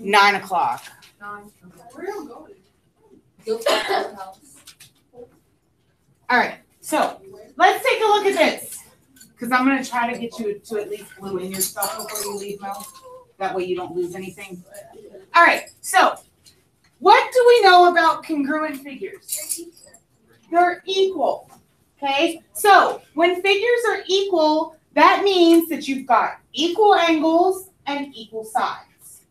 9 o'clock. All right, so let's take a look at this, because I'm going to try to get you to at least glue in your stuff before you leave, Mel. That way you don't lose anything. All right, so what do we know about congruent figures? They're equal, okay? So when figures are equal, that means that you've got equal angles and equal sides.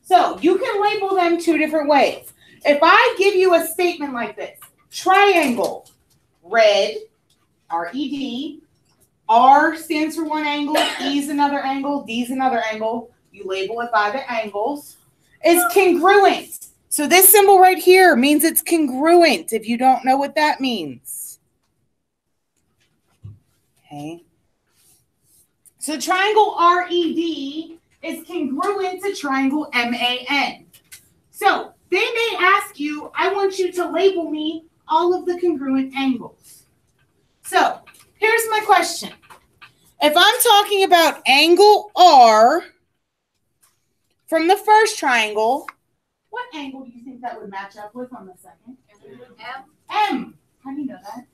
So you can label them two different ways. If I give you a statement like this, triangle, red, R-E-D, R stands for one angle, E is another angle, D is another angle. You label it by the angles. Is congruent. So this symbol right here means it's congruent if you don't know what that means. Okay. So triangle RED is congruent to triangle MAN. So they may ask you, I want you to label me all of the congruent angles. So here's my question. If I'm talking about angle R from the first triangle, what angle do you think that would match up with on the second? M. How do you know that?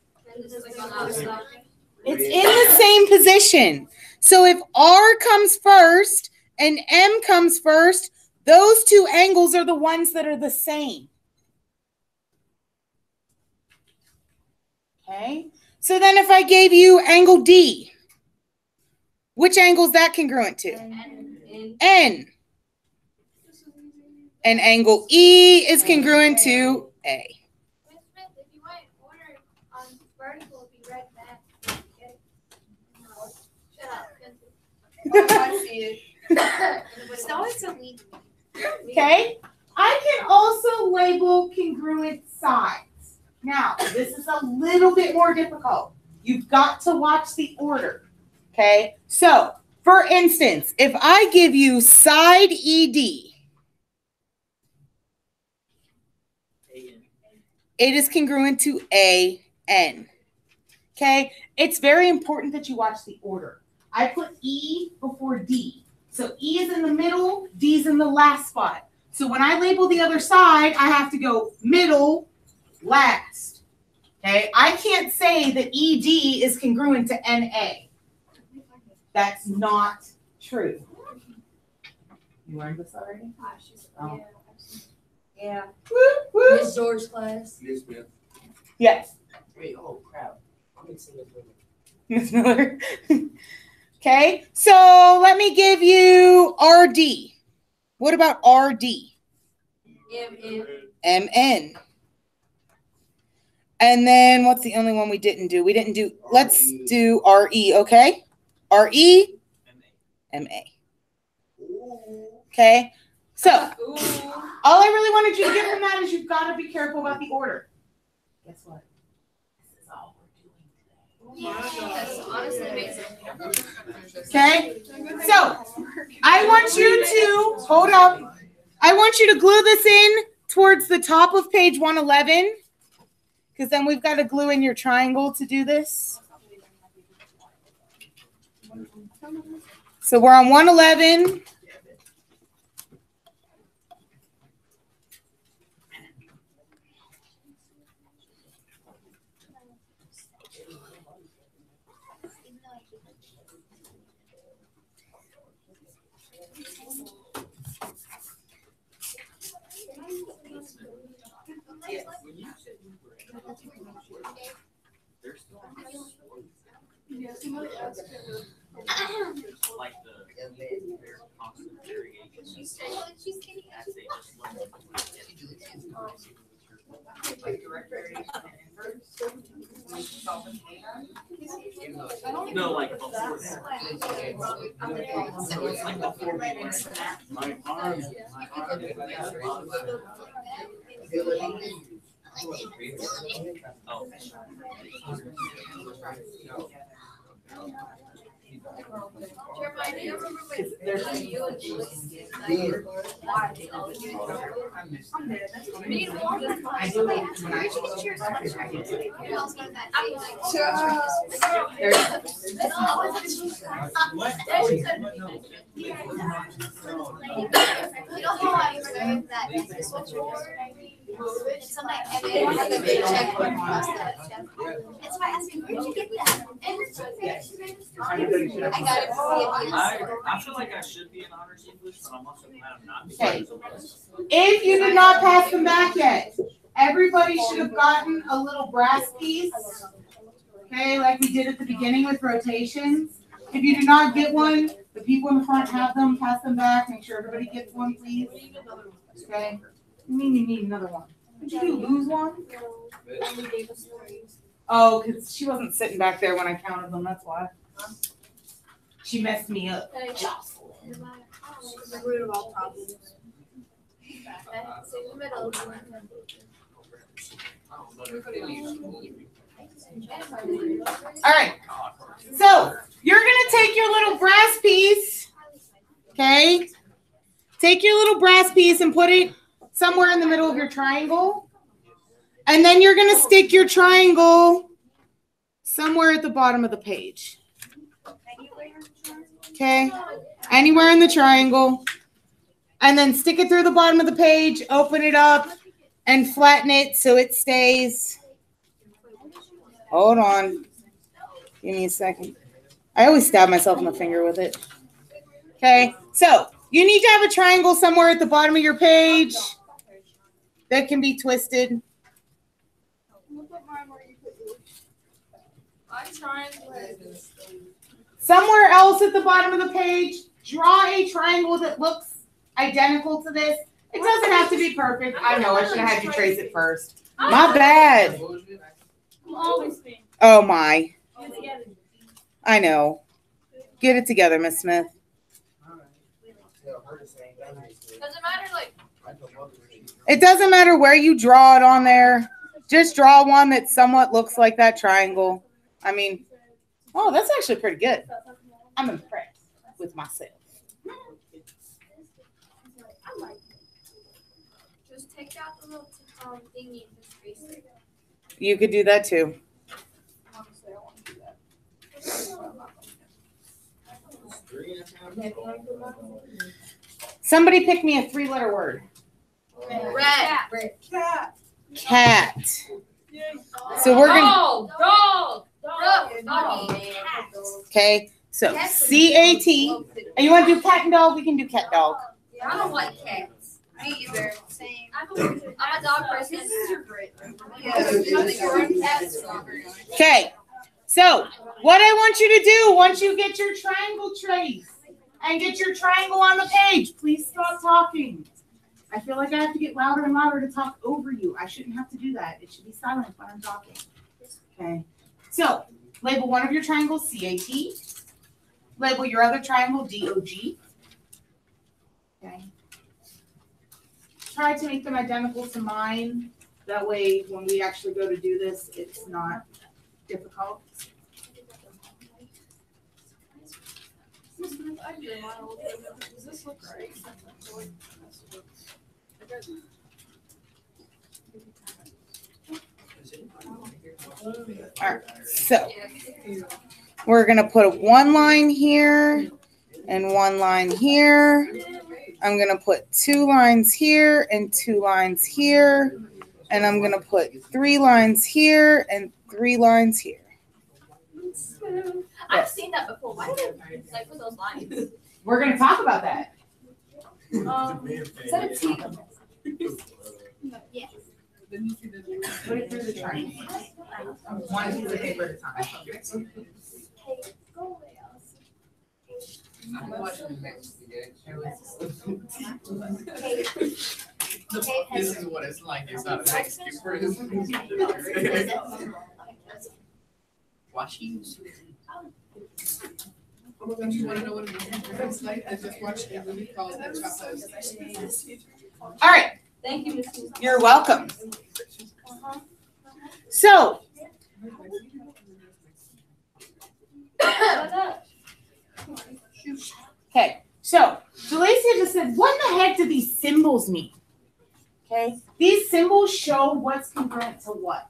It's in the same position. So if R comes first and M comes first, those two angles are the ones that are the same. Okay. So then if I gave you angle D, which angle is that congruent to? N. And angle E is congruent to A. If you went order on vertical, it'd be red back. No, shut up. I see it. It's always so weak. Okay. I can also label congruent sides. Now, this is a little bit more difficult. You've got to watch the order. Okay. So, for instance, if I give you side ED, it is congruent to AN. Okay? It's very important that you watch the order. I put E before D. So E is in the middle, D is in the last spot. So when I label the other side, I have to go middle, last. Okay? I can't say that ED is congruent to NA. That's not true. You learned this already? Oh. Yeah. Woo, woo. Miss George's class. Yes, ma'am. Yes. Wait, oh crap. Miss Miller. Okay, so let me give you RD. What about RD? MN. And then what's the only one we didn't do? We didn't do, let's do RE, okay? RE, MA. Okay, so all I really wanted you to get from that is you've got to be careful about the order. Guess what? This is all we're doing today. That's honestly amazing. Okay, so I want you to, hold up. I want you to glue this in towards the top of page 111, because then we've got to glue in your triangle to do this. So we're on 111. Like the constant variations. She's kidding. As they just learn. No, like before that. So it's like before we learn that. My arm. Oh. There's I do it when I It's why I asked me, where'd you get that? I got it from I feel like I should be in honors English, but I'm also glad I'm not. Okay. If you did not pass them back yet, everybody should have gotten a little brass piece. Okay, like we did at the beginning with rotations. If you do not get one, the people in the front have them, pass them back. Make sure everybody gets one, please. Okay. You mean you need another one? Did you lose one? Oh, because she wasn't sitting back there when I counted them, that's why. She messed me up. The root of all problems. All right. So you're gonna take your little brass piece. Okay. Take your little brass piece and put it somewhere in the middle of your triangle. And then you're going to stick your triangle somewhere at the bottom of the page. Okay. Anywhere in the triangle. And then stick it through the bottom of the page, open it up, and flatten it so it stays. Hold on. Give me a second. I always stab myself in the finger with it. Okay. So you need to have a triangle somewhere at the bottom of your page that can be twisted. Somewhere else at the bottom of the page, draw a triangle that looks identical to this. It doesn't have to be perfect. I know, I should have had you trace it first. My bad. Oh my. I know. Get it together, Miss Smith. It doesn't matter where you draw it on there. Just draw one that somewhat looks like that triangle. I mean, oh, that's actually pretty good. I'm impressed with myself. Just take out the little thingy and just trace it. You could do that too. Somebody pick me a 3-letter word. Rat. Cat. So we're going Dog. Okay, so C-A-T. And you want to do cat and dog? We can do cat dog. I don't like cats. Me either. Same. I'm a dog person. Okay, so what I want you to do, once you get your triangle trace and get your triangle on the page, please stop talking. I feel like I have to get louder and louder to talk over you. I shouldn't have to do that. It should be silent when I'm talking. Okay, so label one of your triangles C-A-T. Label your other triangle D-O-G. Okay. Try to make them identical to mine. That way, when we actually go to do this, it's not difficult. Does this look right? All right, so we're going to put one line here and one line here. I'm going to put 2 lines here and 2 lines here. And I'm going to put 3 lines here and 3 lines here. I've seen that before. Why did they like put those lines? We're going to talk about that. Is that a T? Yeah. Put it through the triangle. One piece of paper at a time. This is what it's like. It's not an excuse for his. Watch you. Oh my gosh, you want to know what it is? Last night I just watched a movie called F18. All right. Thank you, Miss. You're welcome. So, okay. So Jalacia just said, what the heck do these symbols mean? Okay, these symbols show what's congruent to what.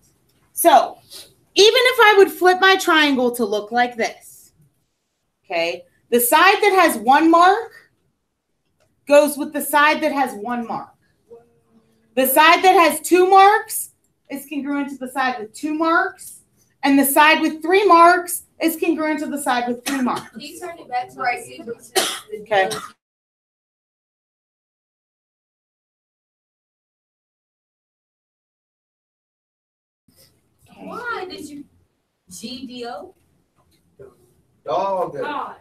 So even if I would flip my triangle to look like this, okay, the side that has one mark goes with the side that has one mark. The side that has two marks is congruent to the side with two marks, and the side with three marks is congruent to the side with three marks. Can you turn it back to right here? Okay. Why did you GDO? Dog. God.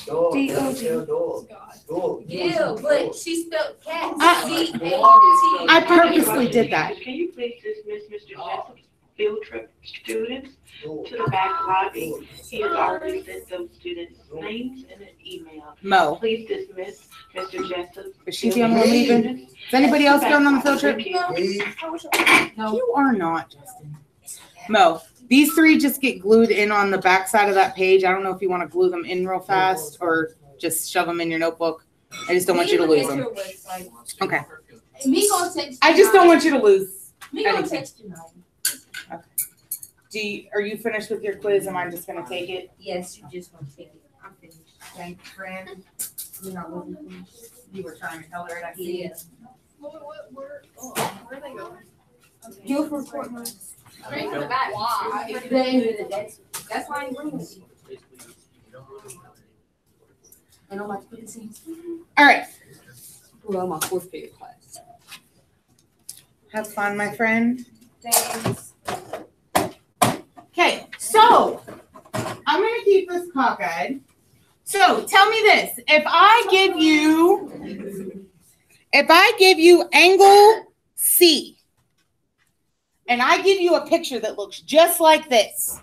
Dog. D-O-G. Dog. Dog. Yeah, but she spelled cat. I purposely did that. Can you please dismiss Mr. Jessup's field trip students to the back lobby? He has already sent those students names in an email. Mo, Please dismiss Mr. Jessup. is she the only one leaving? Is anybody else going on the field trip? Me. You are not, Justin. Mo, these three just get glued in on the back side of that page. I don't know if you want to glue them in real fast or just shove them in your notebook. I just don't want you to lose them. Okay. Me gonna text. I just don't want you to lose. Me gonna anything. text you now. Are you finished with your quiz? Am I just going to take it? Yes, you just want to take it. I'm finished. Thank you, friend. You know, you were trying to tell her that. Yeah. Where are they going? Guilford Courthouse. Straight to the back. That's why I'm bringing it. And I'm about to put this in. All right. Well, my fourth period class. Have fun, my friend. Thanks. Okay, so I'm going to keep this cockeyed. So tell me this. If I give you angle C, and I give you a picture that looks just like this,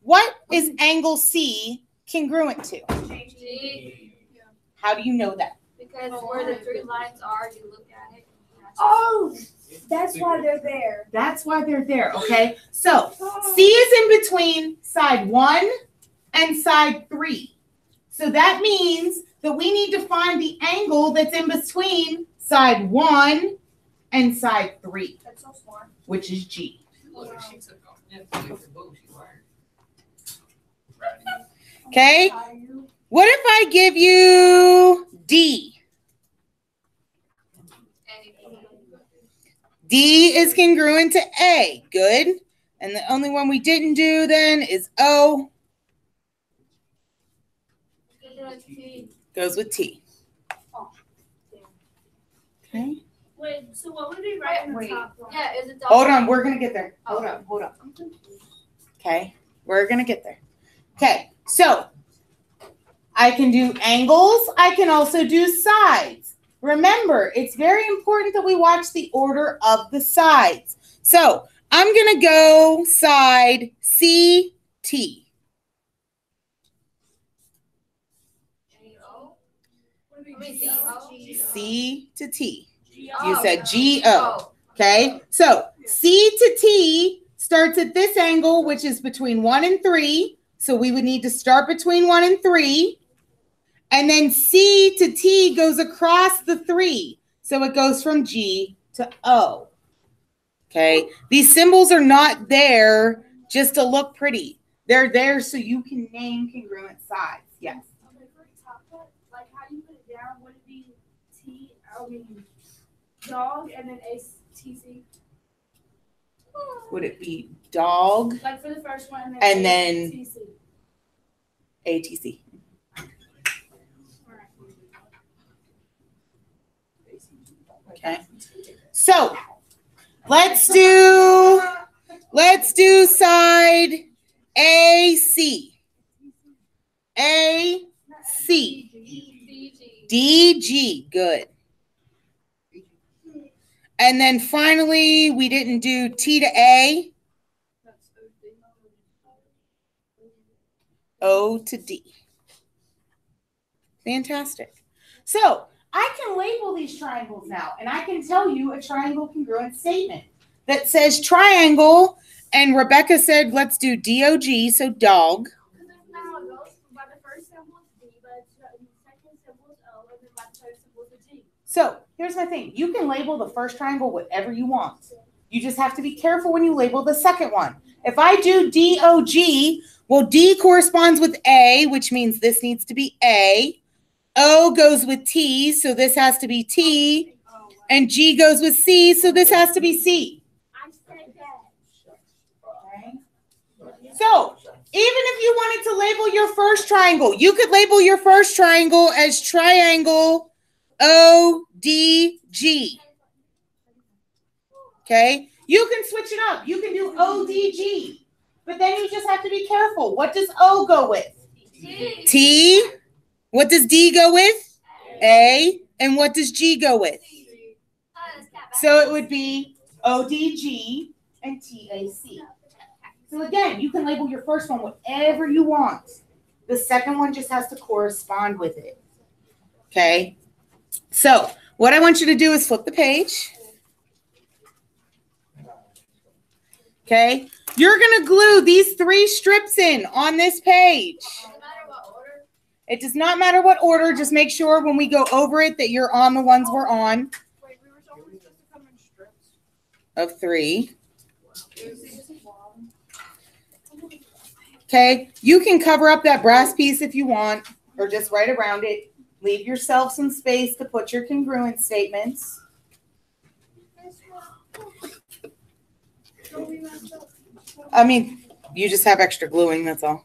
what is angle C congruent to? G. How do you know that? Because where the three lines are, you look at it. Oh, that's why they're there. That's why they're there, okay? So C is in between side 1 and side 3. So that means that we need to find the angle that's in between side 1 and side 3, That's so smart. which is G. Okay? What if I give you D? D is congruent to A. Good. And the only one we didn't do then is O. Goes with T. Okay. Wait, so what would be right in the top line? Yeah, is it? Hold on. We're going to get there. Hold on. Okay. We're going to get there. Okay. So I can do angles. I can also do sides. Remember, it's very important that we watch the order of the sides. So I'm going to go side CT. C to T. You said GO. Okay. So C to T starts at this angle, which is between 1 and 3. So we would need to start between 1 and 3. And then C to T goes across the 3. So it goes from G to O. Okay. These symbols are not there just to look pretty. They're there so you can name congruent sides. Yes. Okay, for the top part, like how you put it down, would it be dog and then ATC? Would it be dog, Like for the first one And then- ATC. ATC? Okay. So let's do side AC. AC. DG. Good. And then finally, we didn't do T to A. O to D. Fantastic. So I can label these triangles now, and I can tell you a triangle congruent statement that says triangle, and Rebecca said, let's do DOG, so dog. Because that's not how it goes. By the first symbol is D, but second symbol is O, and then my third symbol is a G. So here's my thing. You can label the first triangle whatever you want. You just have to be careful when you label the second one. If I do DOG, well, D corresponds with A, which means this needs to be A. O goes with T, so this has to be T. And G goes with C, so this has to be C. I said that. Okay. So even if you wanted to label your first triangle, you could label your first triangle as triangle ODG. Okay. You can switch it up. You can do ODG. But then you just have to be careful. What does O go with? T. What does D go with? A. And what does G go with? So it would be ODG and TAC. So again, you can label your first one whatever you want. The second one just has to correspond with it. Okay. So what I want you to do is flip the page. Okay. You're going to glue these 3 strips in on this page. It does not matter what order. Just make sure when we go over it that you're on the ones we're on. Wait, we were only supposed to come in strips. Of 3. Okay. You can cover up that brass piece if you want, or just right around it. Leave yourself some space to put your congruence statements. I mean, you just have extra gluing, that's all.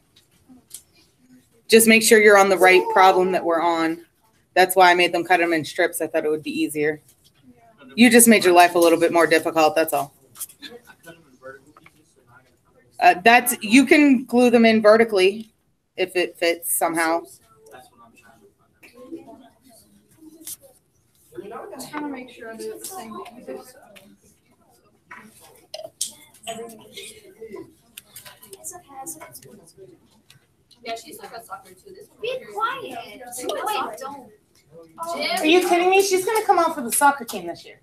Just make sure you're on the right problem that we're on. That's why I made them cut them in strips. I thought it would be easier. You just made your life a little bit more difficult, that's all. You can glue them in vertically if it fits somehow. I'm trying to make sure I do it the same way you do. Yeah, she's like a soccer too. This one. Be quiet. Wait, don't. Are you kidding me? She's going to come out for the soccer team this year.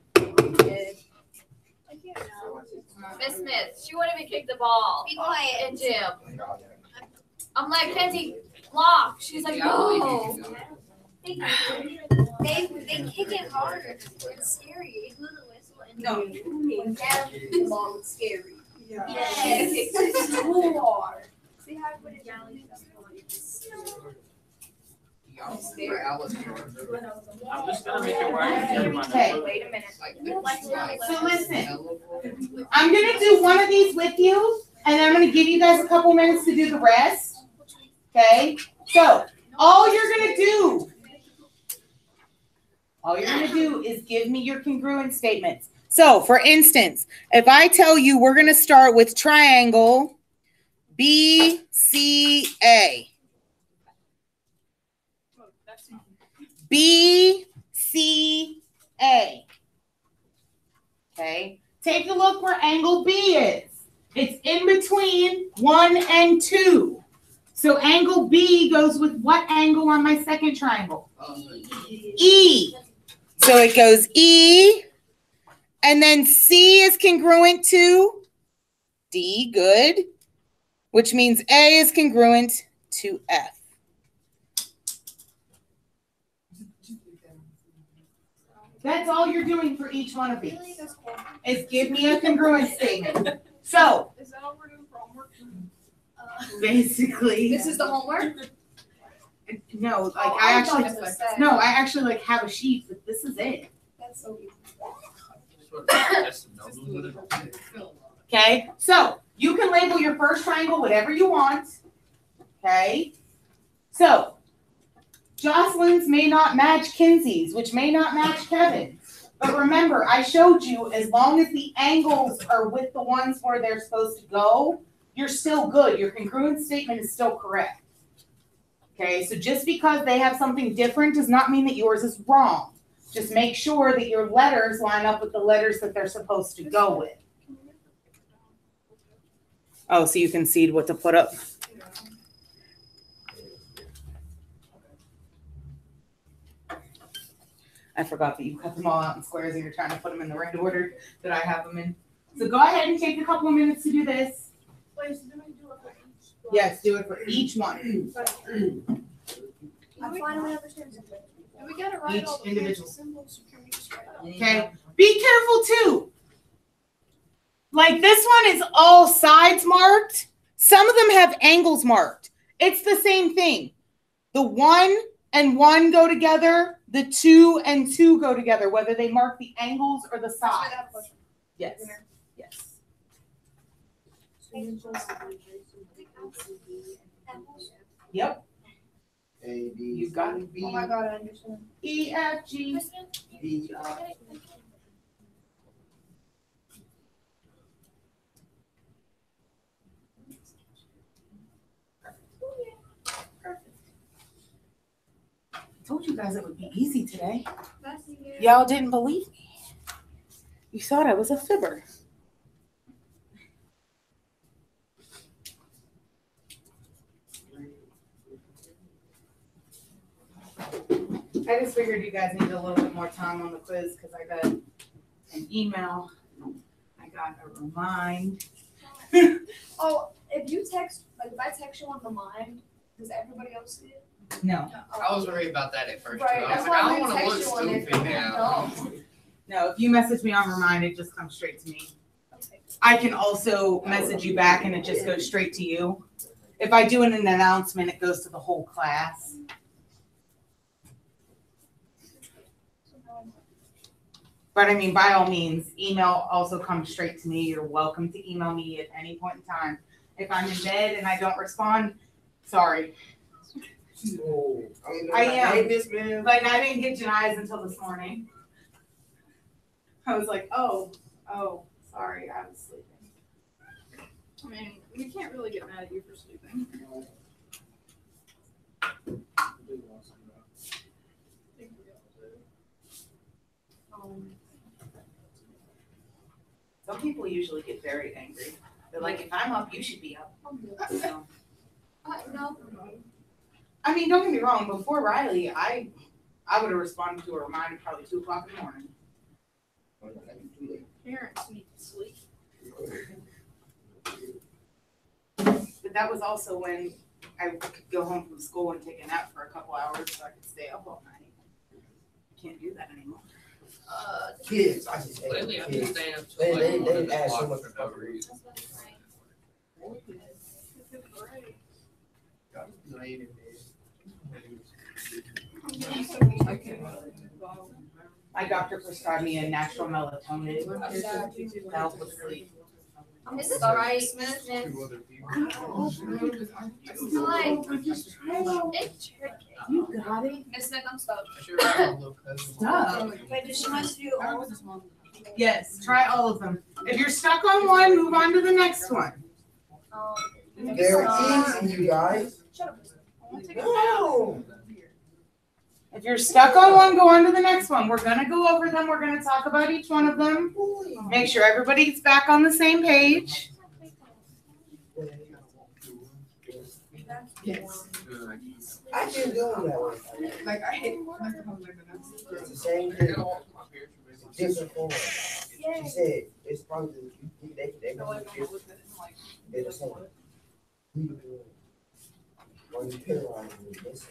Miss Smith, she wouldn't even kick the ball. Be quiet. In gym. I'm like, Kenzie, block. She's like, no. They kick it harder. It's scary. No, it's scary. Yes. It's so hard. See how I put it down? I'm just gonna make it right. Okay. Wait a minute. So listen, I'm going to do one of these with you, and I'm going to give you guys a couple minutes to do the rest. Okay? So all you're going to do is give me your congruent statements. So for instance, if I tell you we're going to start with triangle BCA. BCA. Okay. Take a look where angle B is. It's in between 1 and 2. So angle B goes with what angle on my second triangle? E. So it goes E. And then C is congruent to D. Good. Which means A is congruent to F. That's all you're doing for each one of these. Is give me a congruence statement. So Is that all we're doing for homework? basically, This is the homework? no, like Oh, I thought actually, it was set. no, I actually like have a sheet, but this is it. That's so easy. Okay, so you can label your first triangle whatever you want. Okay, so Jocelyn's may not match Kinsey's, which may not match Kevin's. But remember, I showed you as long as the angles are with the ones where they're supposed to go, you're still good. Your congruent statement is still correct. Okay, so just because they have something different does not mean that yours is wrong. Just make sure that your letters line up with the letters that they're supposed to go with. Oh, so you can see what to put up. I forgot that you cut them all out in squares and you're trying to put them in the right order that I have them in. So go ahead and take a couple of minutes to do this. Wait, so do we do it for each? Yes, do it for each one. I And we gotta write all the individual. symbols. Can we just write it all? Okay, be careful too. Like this one is all sides marked. Some of them have angles marked. It's the same thing. The 1 and 1 go together. The 2 and 2 go together, whether they mark the angles or the sides. Yes. Yes. Yep. A, B, You got it. B, Oh my God, I understand. E, F, G. B, I told you guys it would be easy today. Y'all didn't believe me. You thought I was a fibber. I just figured you guys needed a little bit more time on the quiz because I got an email. I got a remind. Oh, if you text, like if I text you on the mind, does everybody else see it? No. I was worried about that at first. Right, I was that's like, why I I don't want to text look you on it. stupid now. No, if you message me on remind, it just comes straight to me. I can also message you back and it just goes straight to you. If I do an announcement, it goes to the whole class. But I mean, by all means, email also comes straight to me. You're welcome to email me at any point in time. If I'm in bed and I don't respond, sorry. Oh, I am. Hey, Miss Man. Like I didn't get Janai's until this morning. I was like, oh, sorry, I was sleeping. I mean, we can't really get mad at you for sleeping. Some people usually get very angry. They're like, if I'm up, you should be up. So, No. I mean, don't get me wrong. Before Riley, I would have responded to a reminder probably 2 o'clock in the morning. Parents need to sleep. But that was also when I could go home from school and take a nap for a couple hours so I could stay up all night. Can't do that anymore. Kids, I just hate Lately, I've been kids. staying up They- till they- like they 11 add so o'clock much for no reason. My doctor prescribed me a natural melatonin to help with sleep. Is this right, Smith? Like, it's tricky. You got it. Miss Smith, I'm stoked. I should have a little cousin. Stop. Wait, does she want to do all of them? Yes, try all of them. If you're stuck on one, move on to the next one. They're easy, you guys. No. If you're stuck on one, go on to the next one. We're gonna go over them. We're gonna talk about each one of them. Make sure everybody's back on the same page. Yes. I can't do them that way. Like, I hate microphones like that. It's the same thing, different form. She said, it's probably, they No, I make don't it look at it like. they're the same. When you paralyze me, that's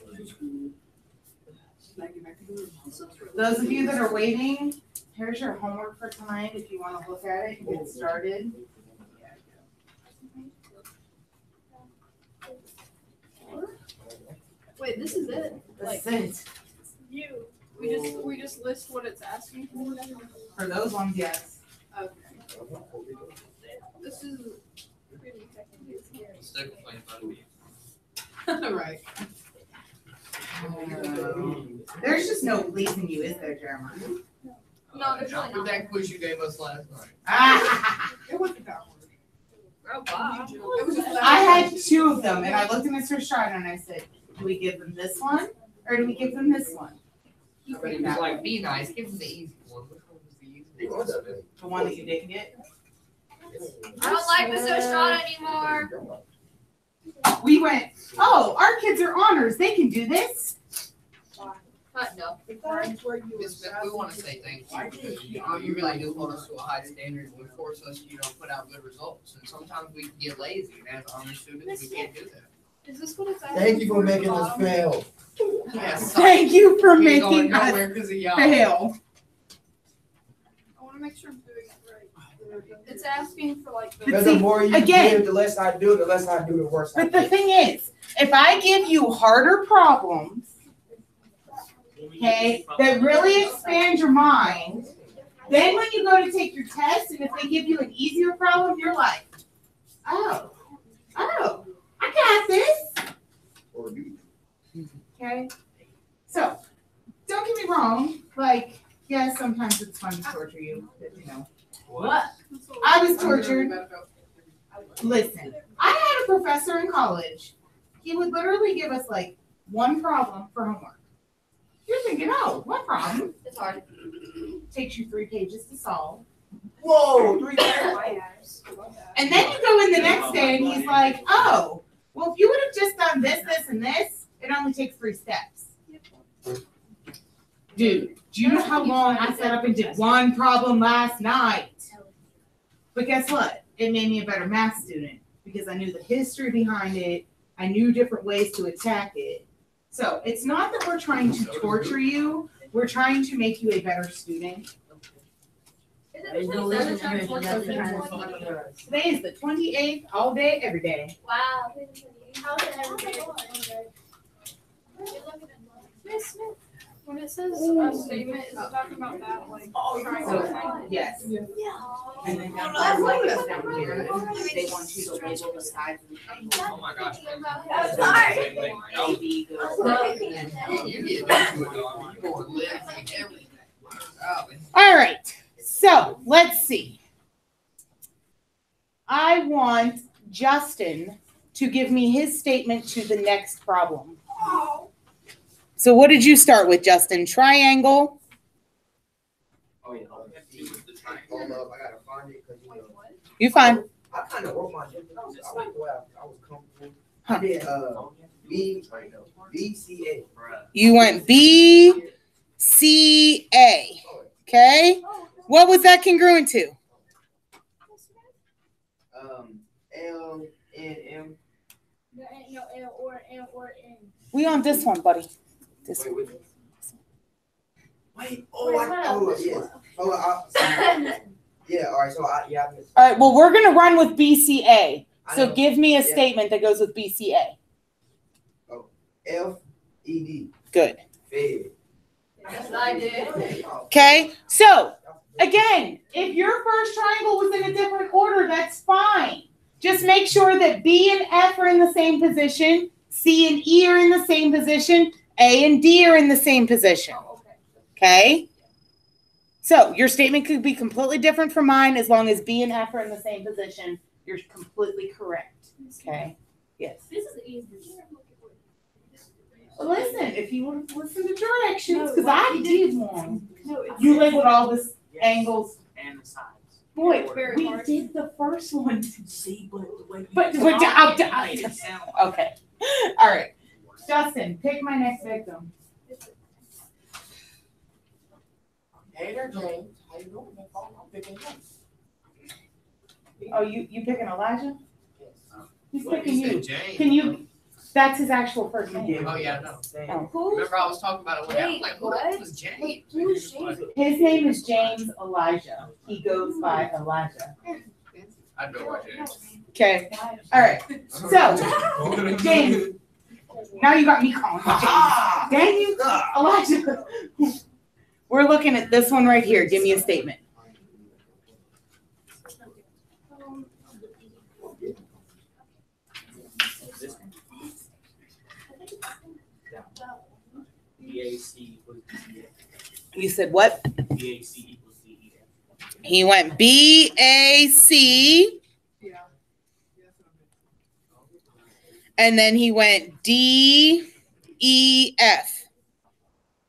Those of you that are waiting, here's your homework for tonight if you want to look at it and get started. Wait, this is it? That's it. You. We just list what it's asking for. For those ones, yes. Okay. This is pretty technically scary. Stick with my buddy. Right. There's just no pleasing you, is there, Jeremiah? No, there's really With not. that quiz you gave us last night. Ah, It wasn't that hard. Oh, wow. It was just I had 2 of them, and I looked at Mr. Strider and I said, do we give them this one or do we give them this one? But he was like, be nice, give him the easy one. Which one was the easy one? The one that you didn't get? I don't like Mr. Estrada anymore. We went, oh, our kids are honors. They can do this. No. Miss Smith, we want to say thank you because you really do hold us to a high standard and force us, put out good results. And sometimes we can get lazy, and as honor students, we can't do that. Is this what it's asking? Thank you for making us fail. Yes. Thank you for We ain't going making us nowhere 'cause of y'all. fail. I wanna make sure I'm doing it right. It's asking for like. But Because the see, more you again- give, the less I do, the less I do, the worse I But the get. thing is, if I give you harder problems, okay, that really expand your mind, then when you go to take your test and if they give you an easier problem, you're like, oh, I got this. Okay? So, don't get me wrong, like, yes, sometimes it's fun to torture you, but, you know. What? I was tortured. Listen, I had a professor in college. He would literally give us like one problem for homework. You're thinking, oh, one problem. It's hard. Takes you 3 pages to solve. Whoa, 3 times. And then you go in the next day and he's like, oh, well, if you would have just done this, this, and this, it only takes 3 steps. Dude, do you know how long I sat up and did one problem last night? But guess what? It made me a better math student because I knew the history behind it. I knew different ways to attack it. So it's not that we're trying to torture you. We're trying to make you a better student. Today is the 28th, all day, every day. Wow. When it says a statement, is it talking about that, like, trying to find? Yes. And then down here, they want you to label the sides of the thing. Oh my gosh. A, B, go. You get into it, dog. You go and live like everything. All right, so let's see. I want Justin to give me his statement to the next problem. So what did you start with, Justin? Triangle? Oh yeah. I'll get to the triangle. Hold up, I gotta find it because You fine. I kind of wrote my different. I was comfortable. Huh. I did BCA. You went B, C, A. Okay. What was that congruent to? L, N, M. There ain't no L or M or N. We on this one, buddy. This one. Wait, yes. Hold on, yeah, all right, so I missed. All right, well, we're going to run with BCA. I So know. give me a Yeah. statement that goes with BCA. FED. Good. Fed. Yes, I did. Okay. So again, if your first triangle was in a different order, that's fine. Just make sure that B and F are in the same position, C and E are in the same position, A and D are in the same position. Okay? So your statement could be completely different from mine as long as B and F are in the same position. You're completely correct. Okay? Yes. This is easy. Well, listen, if you want to listen to directions, because I did one. No, it's. You labeled all the angles. And the sides. Boy, Very we hard. did the first one. See, but the way you But talk, it made it sound like- Okay. All right. Justin, pick my next victim. Hey there, James. How you doing? I'm picking up. Oh, you picking Elijah? He's What, picking you said you. James? Can you? That's his actual first name. Oh, yeah, I know. Oh. Who? Remember I was talking about it when I was Wait, like, who what? was James? Who's James? His name is James Elijah. He goes by Elijah. I know what James. Okay. All right. So, James. Now you got me calling him James. Dang you, Elijah. We're looking at this one right here. Give me a statement. BAC equals DEF. You said what? BAC equals DEF. He went B-A-C, Yeah. and then he went D-E-F.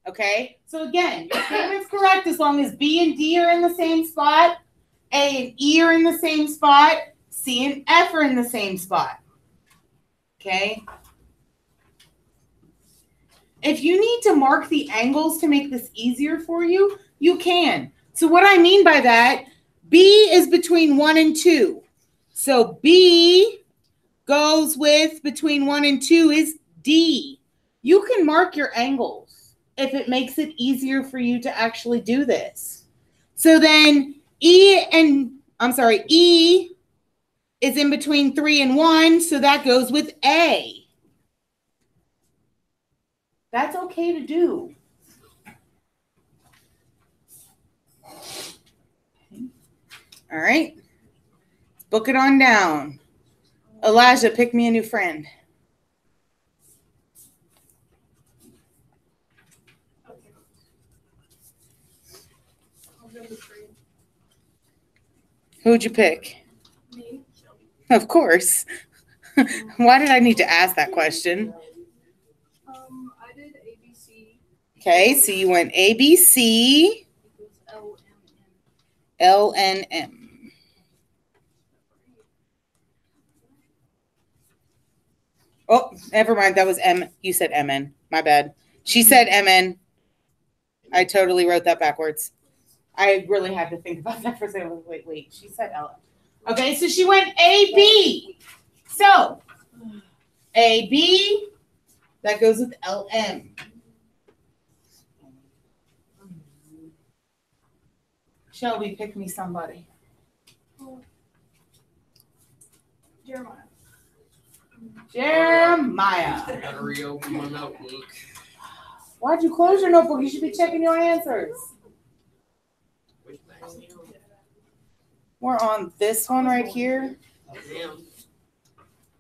Okay? So again, your statement's correct as long as B and D are in the same spot, A and E are in the same spot, C and F are in the same spot. Okay? If you need to mark the angles to make this easier for you, you can. So what I mean by that, B is between 1 and 2. So B goes with between 1 and 2 is D. You can mark your angles if it makes it easier for you to actually do this. So then E is in between 3 and 1, so that goes with A. That's okay to do. All right. Let's book it on down. Elijah, pick me a new friend. Who'd you pick? Me. Of course. Why did I need to ask that question? I did ABC. Okay, so you went ABC, LNM. Oh, never mind. That was M. You said MN. My bad. She said MN. I totally wrote that backwards. I really had to think about that for a second. Wait. She said L. Okay, so she went AB. So, AB, that goes with LM. Shelby, pick me somebody. Jeremiah. I gotta reopen my notebook. Why'd you close your notebook? You should be checking your answers. Which magazine? We're on this one right here.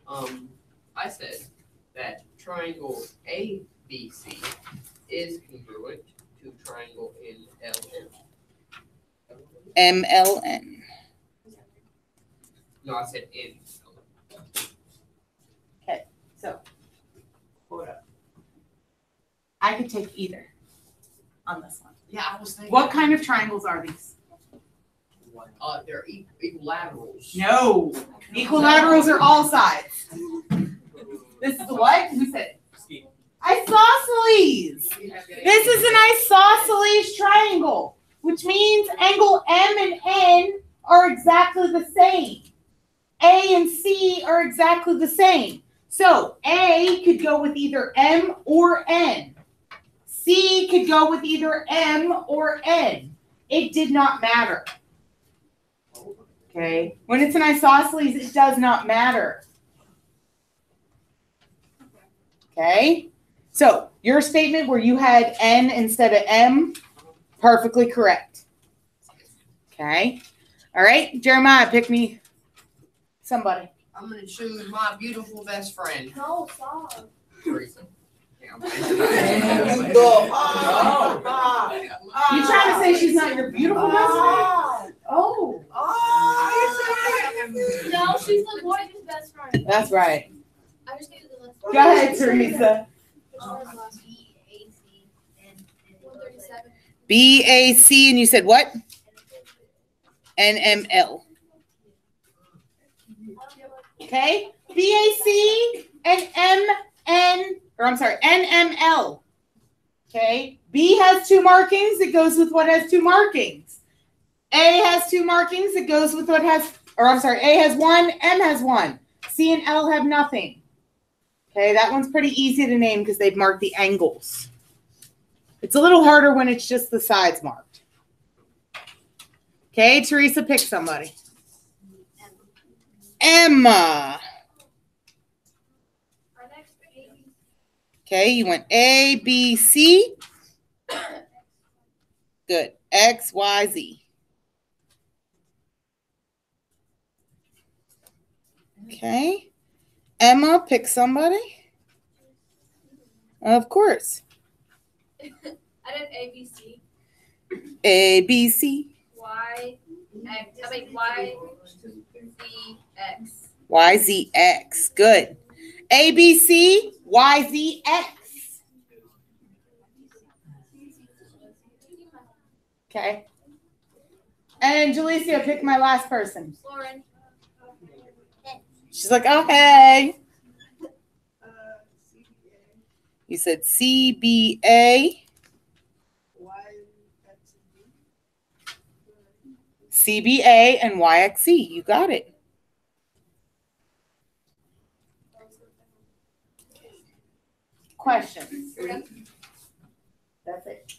Ma'am. I said that triangle ABC is congruent to triangle NLM. MLN. No, I said N. So, hold up. I could take either on this one. Yeah, I was thinking. What kind of triangles are these? They're equilaterals. No. Equilaterals are all sides. This is the what? Who said it? Isosceles. This is an isosceles triangle, which means angle M and N are exactly the same. A and C are exactly the same. So A could go with either M or N. C could go with either M or N. It did not matter. Okay. When it's an isosceles, it does not matter. Okay. So your statement where you had N instead of M, perfectly correct. Okay. All right. Jeremiah, pick me somebody. I'm gonna choose my beautiful best friend, No, stop. Teresa. Yeah, I'm You trying to say she's not your beautiful best friend? Oh. No, she's the boy's best friend. That's right. I just needed the list. Go ahead, Teresa. 137. BAC, and you said what? NML. Okay, BAC and NML. Okay, B has 2 markings. It goes with what has 2 markings. A has 2 markings. It goes with what has, A has 1, M has 1. C and L have nothing. Okay, that one's pretty easy to name because they've marked the angles. It's a little harder when it's just the sides marked. Okay, Teresa, pick somebody. Emma. Okay, you went A, B, C. Good. X, Y, Z. Okay. Emma, pick somebody. Of course. I did ABC. A, B, C. Y, X. I mean Y, Z, X. Y, Z, X. Good. A, B, C, Y, Z, X. Okay. And Jalecia, pick my last person. Lauren. She's like, okay. You said CBA. CBA and YXC. You got it. questions? That's it.